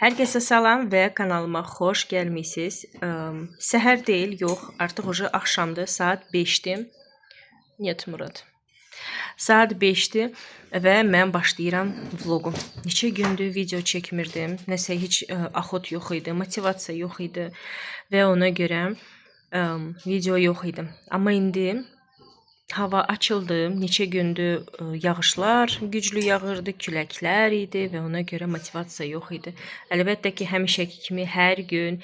Hər kəsə salam və kanalıma xoş gəlmisiniz. Səhər deyil, yox, artıq уже axşamdır, saat 5-dir. Net Murad. Saat 5-dir və mən başlayıram vlogu. Neçə gündür video çəkmirdim. Nəsə heç axot yox idi, motivasiya yox idi və ona görə video yox idi. Amma indi hava açıldı. Neçə gündür yağışlar güclü yağırdı, küləklər idi və ona görə motivasiya yox idi. Əlbəttə ki, həmişəki kimi hər gün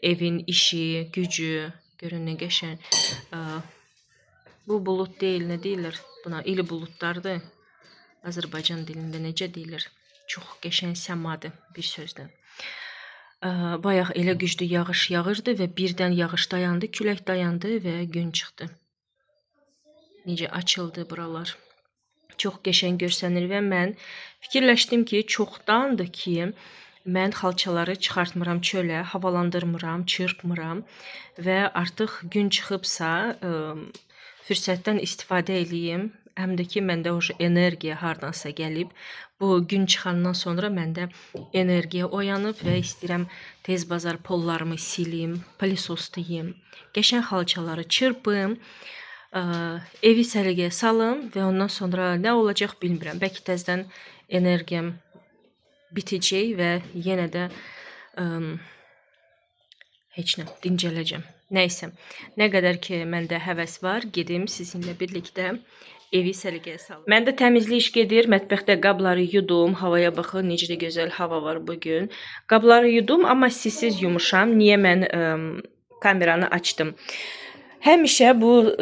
evin işi, gücü, görün nə qəşəng. Bu bulut deyil, nə deyirlər? Buna ili buludlardır. Azərbaycan dilində necə deyilir? Çox qəşəng səmadır bir sözlə. Bayaq elə güclü yağış yağırdı və birdən yağış dayandı, külək dayandı və gün çıxdı. Necə açıldı buralar. Çox qəşəng görsənir və mən fikirləşdim ki, çoxdandır ki, mən xalçaları çıxartmıram çölə, havalandırmıram, çırpmıram və artıq gün çıxıbsa fürsətdən istifadə eləyim. Həm də ki, məndə energiya hardansa gəlib. Bu gün çıxandan sonra məndə energiya oyanıb və istəyirəm tez bazar pollarımı silim, palisoslayım, qəşəng xalçaları çırpım, evi səliqəyə salım və ondan sonra nə olacaq bilmirəm. Bəlkə təzədən energiyam bitəcək və yenə də heç nə, dincələcəm. Nəysə, nə qədər ki, məndə həvəs var, gedim sizinlə birlikdə evi səliqəyə salım. Məndə təmizlik iş gedir, mətbəxdə qabları yudum, havaya baxın, necə də gözəl hava var bugün. Qabları yudum, amma sizsiz yumuşam. Niyə mən kameranı açdım? Həmişə bu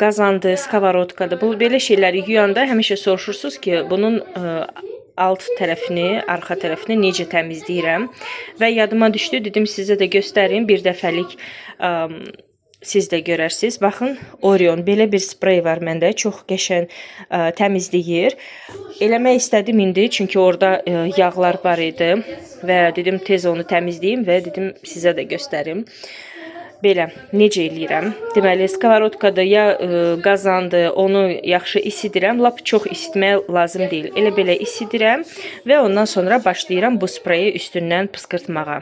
qazandı, skavarotkadır. Bu belə şeyləri yuyanda həmişə soruşursunuz ki, bunun alt tərəfini, arxa tərəfini necə təmizləyirəm. Və yadıma düşdü, dedim sizə də göstərim, bir dəfəlik siz də görərsiniz. Baxın, Orion belə bir sprey var məndə, çox qəşəng təmizləyir. Eləmək istədim indi, çünki orada yağlar var idi və dedim tez onu təmizləyim və dedim sizə də göstərim. Belə, necə eləyirəm? Deməli, skavarotkadır, ya qazandı, onu yaxşı isidirəm. Lap çox isitmək lazım deyil. Elə belə isidirəm və ondan sonra başlayıram bu spreyi üstündən pıskırtmağa.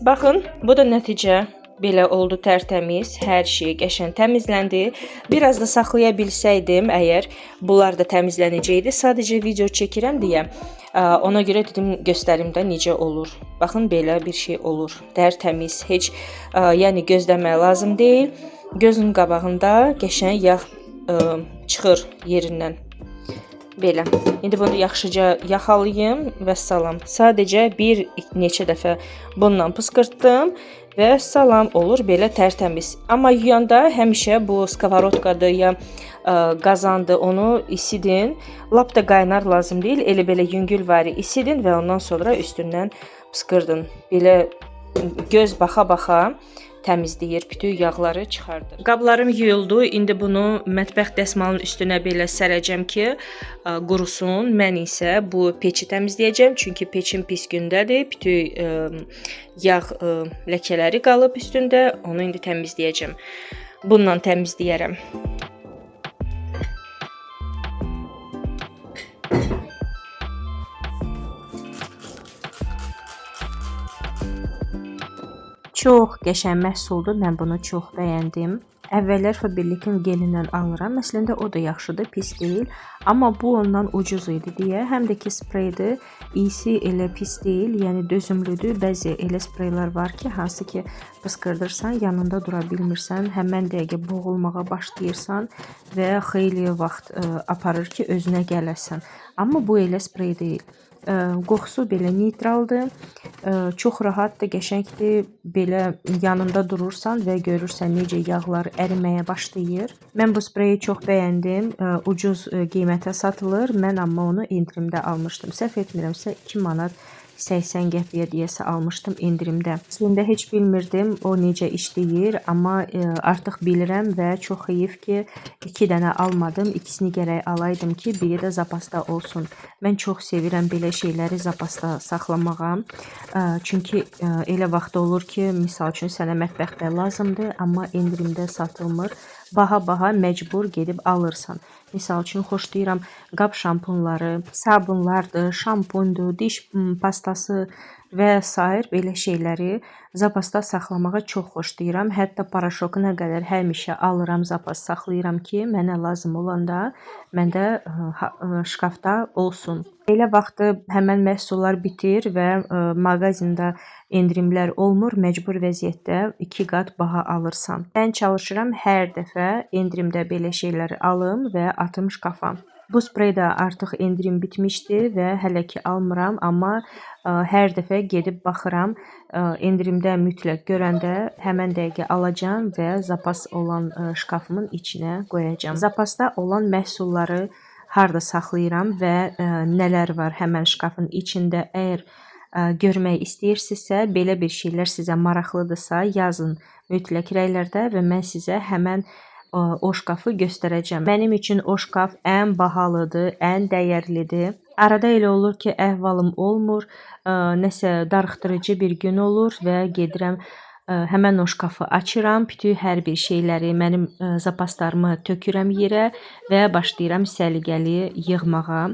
Baxın, bu da nəticə. Belə oldu, tərtəmiz, hər şey qəşəng təmizləndi. Biraz da saxlaya bilsəydim, əgər bunlar da təmizlənəcəkdi. Sadəcə video çəkirəm deyə ona görə dedim göstərim də necə olur. Baxın, belə bir şey olur. Tərtəmiz, heç yəni gözləmək lazım deyil. Gözün qabağında qəşəng yağ çıxır yerindən. Belə. İndi bunu yaxşıca yaxalayım və salam. Sadəcə bir neçə dəfə bundan pıskırtdım və salam olur belə tərtəmiz. Amma yuyanda həmişə bu skavarotkadır ya qazandı, onu isidin. Lap da qaynar lazım deyil. Elə belə yüngülvari isidin və ondan sonra üstündən pıskırdın. Belə göz baxa-baxa təmizləyir, bütün yağları çıxardır. Qablarım yuyuldu. İndi bunu mətbəx dəsmalının üstünə belə sərəcəm ki, qurusun. Mən isə bu peçi təmizləyəcəm, çünki peçim pis gündədir. Bütün yağ ləkələri qalıb üstündə. Onu indi təmizləyəcəm. Bununla təmizləyərəm. Çox qəşəng məhsuldur. Mən bunu çox bəyəndim. Əvvəllər Faberlic-in gelindən alıram. Əslində o da yaxşıdır, pis deyil. Amma bu ondan ucuz idi deyə. Həm də ki spreydir. İyisi elə pis deyil, yəni dözümlüdür. Bəzi elə spreylər var ki, hansı ki fıskırdırsan, yanında dura bilmirsən, həmən dəqiqə boğulmağa başlayırsan və xeyli vaxt aparır ki, özünə gələsən. Amma bu elə sprey deyil. Qoxusu belə neytraldır, çox rahatdır, qəşəngdir. Belə yanında durursan və görürsən necə yağlar əriməyə başlayır. Mən bu spreyi çox bəyəndim. Ucuz qiymətə satılır. Mən amma onu endirimdə almışdım. Səhv etmirəmsə 2 manat 80 qəpiyə deyəsə almışdım endirimdə. Əslində heç bilmirdim o necə işləyir, amma artıq bilirəm və çox heyif ki 2 dənə almadım. İkisini gərək alaydım ki, biri də zapasda olsun. Mən çox sevirəm belə şeyləri zapasda saxlamağa. Çünki elə vaxt olur ki, misal üçün sənə mətbəxdə lazımdır, amma endirimdə satılmır. Baha məcbur gedib alırsan. Misal üçün xoşlayıram qab şampunları, sabunlardır, şampundur, diş pastası və sair belə şeyləri zapasda saxlamağa çox xoşlayıram. Hətta paraşokuna qədər həmişə alıram, zapas saxlayıram ki, mənə lazım olanda məndə şkafda olsun. Belə vaxtı həmən məhsullar bitir və mağazində endirimlər olmur, məcbur vəziyyətdə 2 qat baha alırsan. Mən çalışıram hər dəfə endirimdə belə şeyləri alım və atım şkafa. Bu spreydə artıq endirim bitmişdi və hələ ki almıram, amma hər dəfə gedib baxıram. Endirimdə mütləq görəndə həmən dəqiqə alacağam və zapas olan şkafımın içinə qoyacağam. Zapasda olan məhsulları harda saxlayıram və nələr var həmən şkafın içində. Əgər görmək istəyirsinizsə, belə bir şeylər sizə maraqlıdırsa, yazın mütləq rəylərdə və mən sizə həmən o şkafı göstərəcəm. Mənim üçün o şkaf ən bahalıdır, ən dəyərlidir. Arada elə olur ki, əhvalım olmur, nəsə darıxdırıcı bir gün olur və gedirəm həmən o şkafı açıram, bütün hər bir şeyləri, mənim zapaslarımı tökürəm yerə və başlayıram səliqəli yığmağa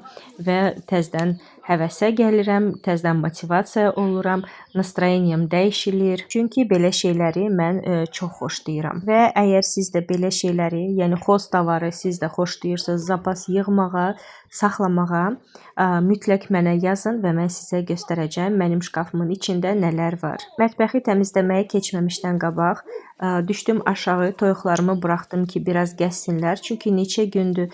və təzdən həvəsə gəlirəm, təzdən motivasiya oluram, nastroyeniyam dəyişilir. Çünki belə şeyləri mən çox xoşlayıram. Və əgər siz də belə şeyləri, yəni xoş davarı siz də xoşlayırsınız, zapas yığmağa, saxlamağa, mütləq mənə yazın və mən sizə göstərəcəm mənim şkafımın içində nələr var. Mətbəxi təmizləməyə keçməmişdən qabaq düşdüm aşağı, toyuqlarımı buraxdım ki, biraz gəzsinlər. Çünki neçə gündür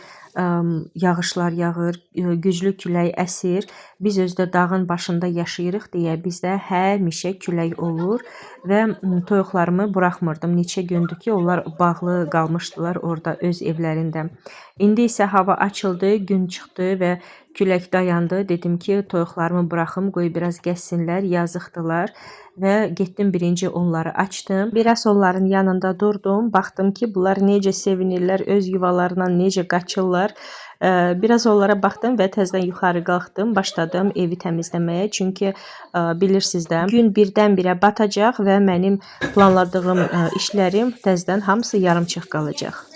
yağışlar yağır, güclü külək əsir. Biz özdə dağın başında yaşayırıq deyə bizdə həmişə külək olur və toyuqlarımı buraxmırdım. Neçə gündür ki, onlar bağlı qalmışdılar orada öz evlərində. İndi isə hava açıldı, gün çıxdı və külək dayandı. Dedim ki, toyuqlarımı buraxım, qoy biraz gəzsinlər, yazıqdılar. Və getdim birinci onları açdım. Biraz onların yanında durdum. Baxdım ki, bunlar necə sevinirlər, öz yuvalarından necə qaçırlar. Biraz onlara baxdım və təzdən yuxarı qalxdım. Başladım evi təmizləməyə. Çünki bilirsiniz də, gün birdən-birə batacaq və mənim planladığım işlərim təzdən hamısı yarımçıq qalacaq.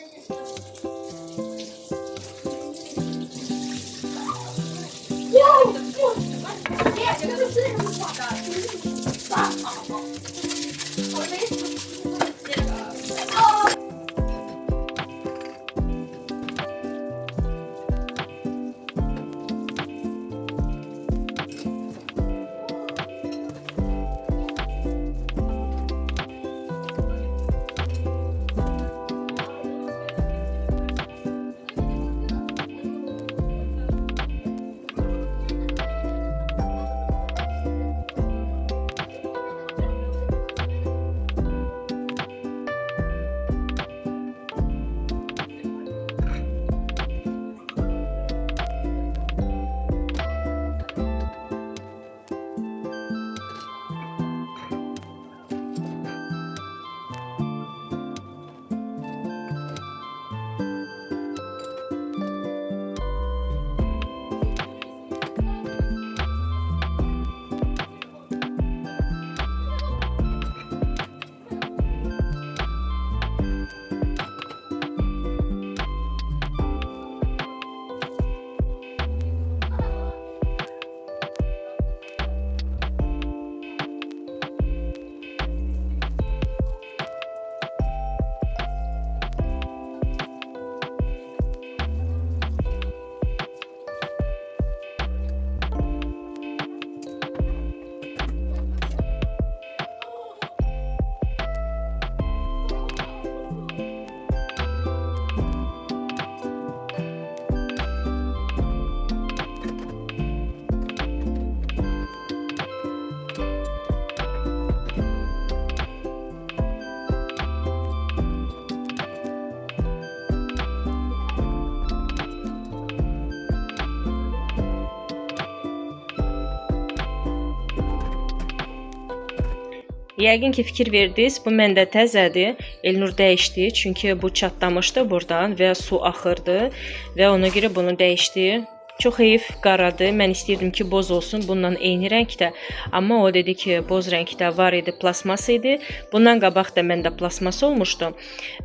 Yəqin ki, fikir verdiniz, bu məndə təzədir. Elnur dəyişdi, çünki bu çatlamışdı buradan və su axırdı və ona görə bunu dəyişdi. Çox heyif qaradır. Mən istəyirdim ki, boz olsun, bununla eyni rəngdə. Amma o dedi ki, boz rəngdə var idi, plasmas idi. Bundan qabaq da məndə plasmas olmuşdu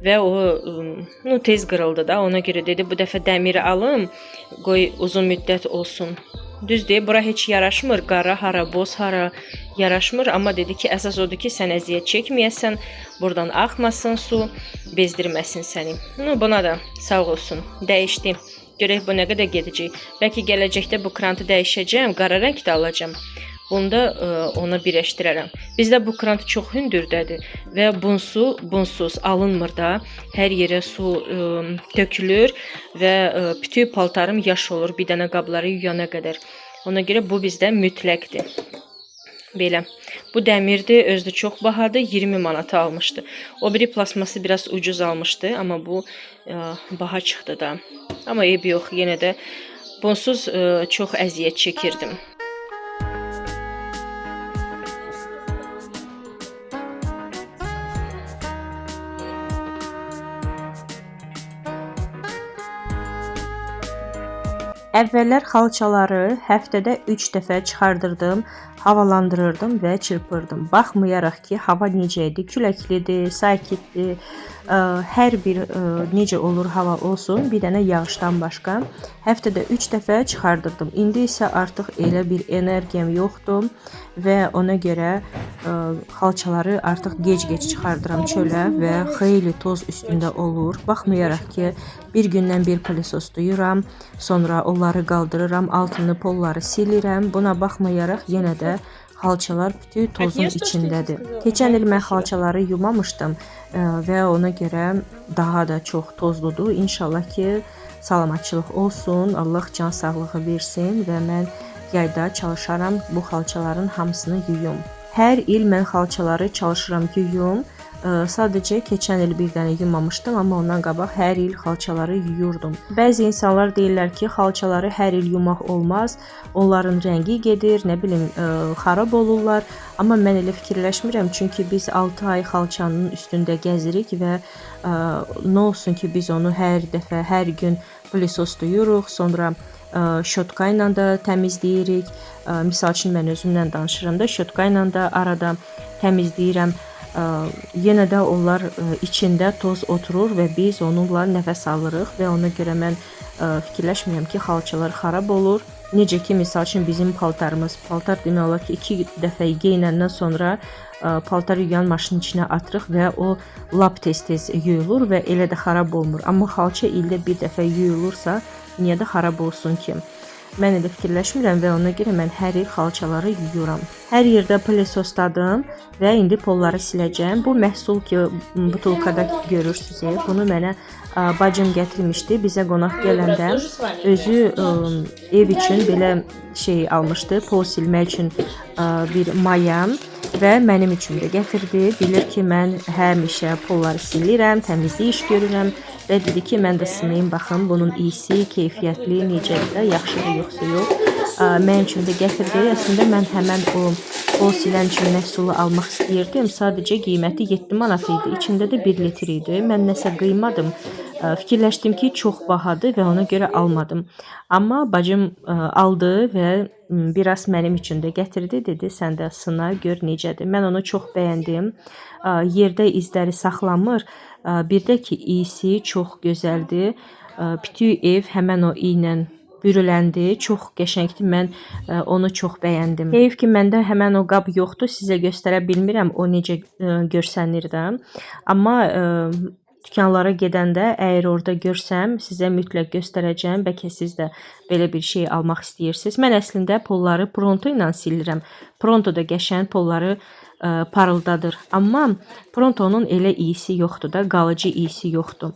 və o tez qırıldı da. Ona görə dedi, bu dəfə dəmiri alım, qoy uzun müddət olsun. Düzdür, bura heç yaraşmır. Qara hara, boz hara yaraşmır. Amma dedi ki, əsas odur ki, sən əziyyət çəkməyəsən, buradan axmasın su, bezdirməsin səni. Buna da sağ olsun, dəyişdi. Görək bu nə qədər gedəcək. Bəlkə gələcəkdə bu krantı dəyişəcəm, qara rəngdə alacağım. Bunda ona birləşdirərəm. Bizdə bu krant çox hündürdədir və bunsuz alınmır da. Hər yerə su tökülür və bütün paltarım yaş olur bir dənə qabları yuyana qədər. Ona görə bu bizdə mütləqdir. Belə. Bu dəmirdir, özü çox bahadır, 20 manata almışdı. O biri plasması biraz ucuz almışdı, amma bu baha çıxdı da. Amma eybi yox, yenə də bunsuz çox əziyyət çəkirdim. Əvvəllər xalçaları həftədə 3 dəfə çıxardırdım, havalandırırdım və çırpırdım. Baxmayaraq ki, hava necə idi, küləklidir, sakitdir, hər bir necə olur hava olsun, bir dənə yağışdan başqa həftədə 3 dəfə çıxardırdım. İndi isə artıq elə bir energiyam yoxdur və ona görə xalçaları artıq gec-gec çıxardıram çölə və xeyli toz üstündə olur. Baxmayaraq ki, bir gündən bir pılesoslayıram, sonra onları qaldırıram, altını polları silirəm. Buna baxmayaraq yenə də xalçalar bütün tozun içindədir. Keçən il mən xalçaları yumamışdım və ona görə daha da çox tozludur. İnşallah ki, salamatçılıq olsun, Allah can sağlığı versin və mən yayda çalışaram bu xalçaların hamısını yuyum. Hər il mən xalçaları çalışıram ki, yuyum. Sadəcə keçən il bir dənə yumamışdım, amma ondan qabaq hər il xalçaları yuyurdum. Bəzi insanlar deyirlər ki, xalçaları hər il yumaq olmaz, onların rəngi gedir, nə bilim, xarab olurlar. Amma mən elə fikirləşmirəm, çünki biz 6 ay xalçanın üstündə gəzirik və nə olsun ki, biz onu hər dəfə, hər gün pılesoslayırıq, sonra şotka ilə də təmizləyirik. Misal üçün mən özümdən danışıram da, şotka ilə də arada təmizləyirəm. Yenə də onlar içində toz oturur və biz onunla nəfəs alırıq və ona görə mən fikirləşmirəm ki, xalçalar xarab olur. Necə ki, misal üçün bizim paltarımız, paltar demək olar ki, 2 dəfə geyinəndən sonra paltar yuyan maşının içinə atırıq və o lap tez-tez yuyulur və elə də xarab olmur. Amma xalça ildə bir dəfə yuyulursa, niyə də xarab olsun ki? Mən elə fikirləşmirəm və ona görə mən hər il xalçaları yuyuram. Hər yerdə pılesosladım və indi polları siləcəm. Bu məhsul ki, butulkada görürsünüz, bunu mənə bacım gətirmişdi. Bizə qonaq gələndə özü ev üçün belə şey almışdı, pol silmək üçün bir mayam və mənim üçün də gətirdi. Bilir ki, mən həmişə polları silirəm, təmizlik iş görürəm. Və dedi ki, mən də sınayım, baxın, bunun iyisi, keyfiyyətli, necədir, yaxşıdır, yoxsa yox. Mən üçün də gətirdi. Əslində, mən həmən o pol silən üçün məhsulu almaq istəyirdim. Sadəcə qiyməti 7 manat idi. İçində də 1 litr idi. Mən nəsə qıymadım. Fikirləşdim ki, çox bahadır və ona görə almadım. Amma bacım aldı və biraz mənim üçün də gətirdi. Dedi, sən də sına, gör necədir. Mən onu çox bəyəndim. Yerdə izləri saxlanmır. Bir də ki, iyisi çox gözəldir. Bütün ev həmən o iylə bürüləndi. Çox qəşəngdir. Mən onu çox bəyəndim. Heyif ki, məndə həmən o qab yoxdur. Sizə göstərə bilmirəm o necə görsənir də. Amma dükanlara gedəndə əgər orada görsəm, sizə mütləq göstərəcəm. Bəlkə siz də belə bir şey almaq istəyirsiniz. Mən əslində polları pronto ilə silirəm. Pronto da qəşəng polları parıldadır. Amma prontonun elə iyisi yoxdur da, qalıcı iyisi yoxdur.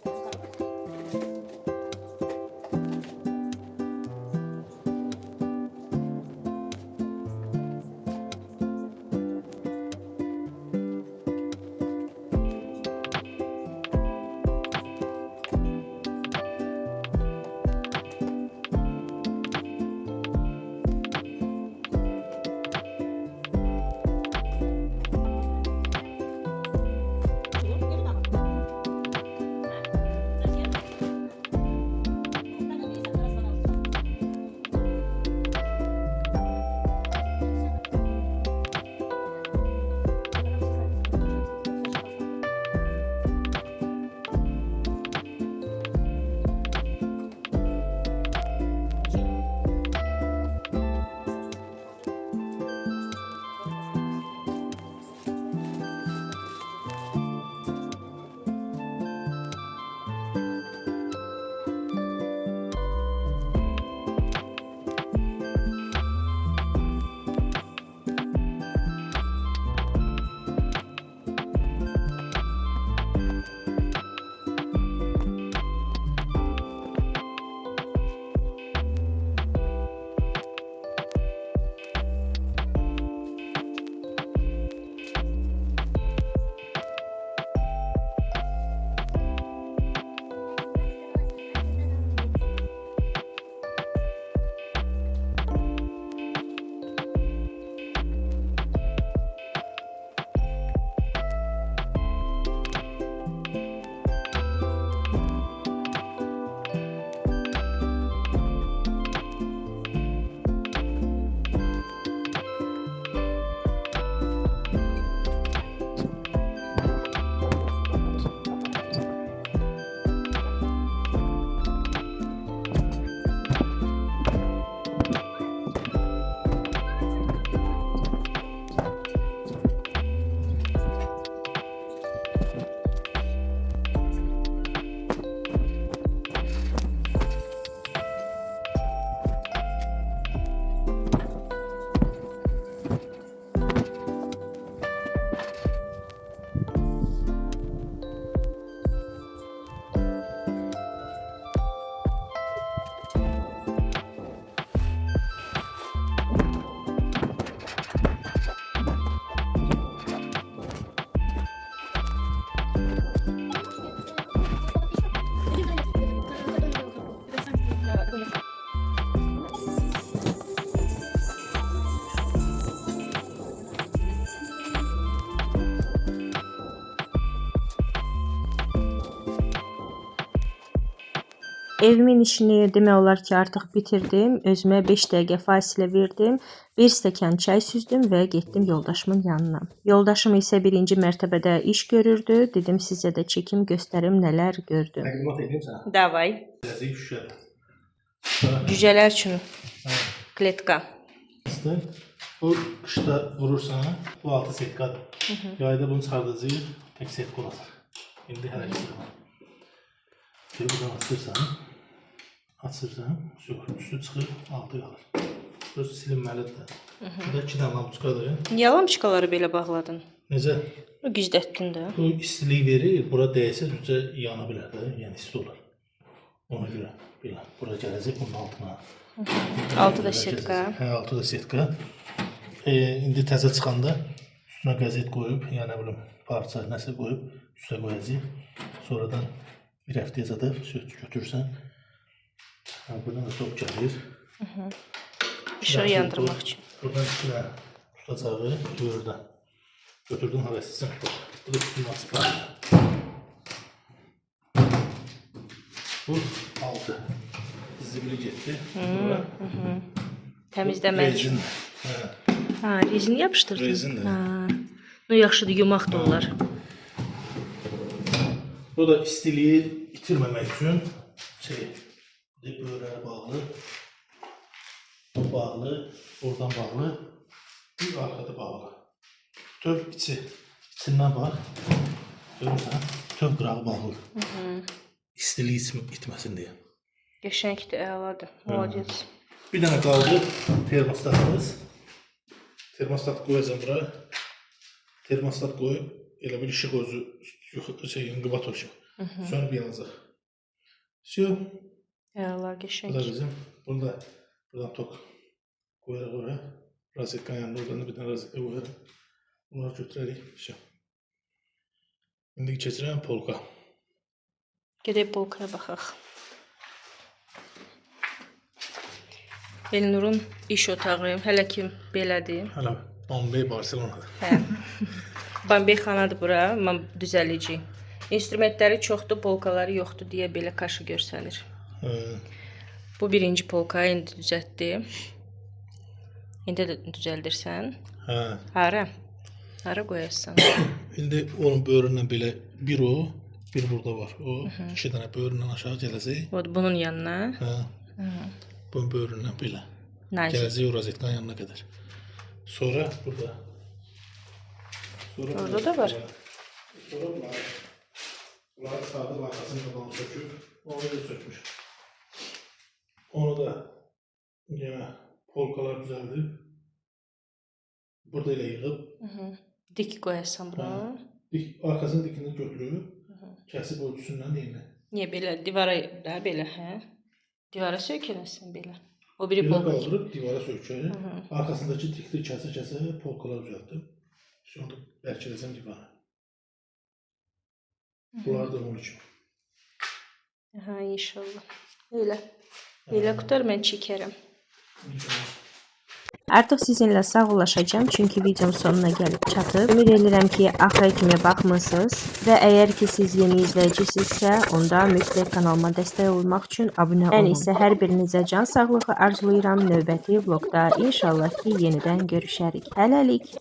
Evimin işini demək olar ki, artıq bitirdim. Özümə 5 dəqiqə fasilə verdim. Bir stəkan çay süzdüm və getdim yoldaşımın yanına. Yoldaşım isə birinci mərtəbədə iş görürdü. Dedim sizə də çəkim göstərim nələr gördüm. Təqdimat edeyim sənə. Davay. Ləzik şüşədir. Cücələr üçün kletka. Bu qışda vurursan, bu 6 setkadır. Yayda bunu çıxardacaq, tək setka olacaq. İndi hərəkət edir. Bir buradan açırsan, üstü çıxır, altı qalır. Burası silinməlidir də. Burada 2 dənə lampuçkadır. Niyə lampuçkaları belə bağladın? Necə? Gizlətdin də. Bu istilik verir, bura dəysə düzcə yana bilər də, yəni isti olar. Ona görə belə, bura gələcək bunun altına. Altı da setka. Hə, altı da setka. İndi təzə çıxanda üstünə qəzet qoyub, yəni nə bilim, parça nəsə qoyub üstə qoyacaq. Sonradan bir həftəyə zadaq götürürsən. Buradan da top gəlir. İşığı yandırmaq üçün. Buradan üstünə tutacağı böyürdən. Götürdüm havasızın. Bu da üstünü açıb var. Bu 6. Zibili getdi. Təmizləmək üçün. Rezin. Rezini yapışdırdın? Rezindir. No, yaxşıdır, yumaq da olar. Bu da istiliyi itirməmək üçün böyrəyə bağlı, bağlı, oradan bağlı, bir arxada bağlı. Töv içindən bax, görürsən, töv qırağı bağlı. İstiliyi itməsin deyə. Qəşəngdir, əladır, молодец. Bir dənə qaldı termostatımız. Termostat qoyacam bura. Termostat qoyub, elə bir işıq özü, inkubator kimi. Sonra bir yanacaq. Все. Əla, Bu da qəşəng. bizim. Buradan tok qoyaraq oraya. Rozetkanın yanında oradan da bir dənə rozetka qoyaraq. Bunları götürərik. Все. İndi keçirəm polka. Gedək polkaya baxaq. Elnurun iş otağı hələ ki belədir. Hələ Bombay, Barcelonadır. Hə. Bombay xanadır bura, amma düzəlici. İnstrumentləri çoxdur, polkaları yoxdur deyə belə kaşı görsənir. Bu birinci polka indi düzəltdi. İndi də düzəldirsən. Hə. Hara? Hara qoyarsan? İndi onun böyründən belə bir o, bir burada var. O 2 dənə böyründən aşağı gələcək. Bunun yanına. Hə. Bunun böyründən belə. Nazik. Gələcək o rozetkanın yanına qədər. Sonra burada. Orada da var. Sonra bunları sağda arkasını qabanı söküb, onu da sökmüş. Onu da yenə polkalar düzəldib. Burada elə yığıb. Dik qoyarsan bura. Arkasını dikini götürüb, kəsib ölçüsündən eyni. Niyə belə? Divara da belə, hə? Divara sökənəsən belə. O biri Belə polka. qaldırıb divara sökür. Arkasındakı dikli kəsə polkalar düzəltdim. Sonra bərkələcəm divara. Bunlar da onun üçün. Hə, inşallah. Elə. Elə qutar mən çəkərəm. Artıq sizinlə sağollaşacağım çünki videonun sonuna gəlib çatıb. Ümid edirəm ki, axıra kimi baxmısınız və əgər ki siz yeni izləyicisinizsə, onda mütləq kanalıma dəstək olmaq üçün abunə olun. Mən isə hər birinizə can sağlığı arzulayıram. Növbəti vlogda inşallah ki, yenidən görüşərik. Hələlik.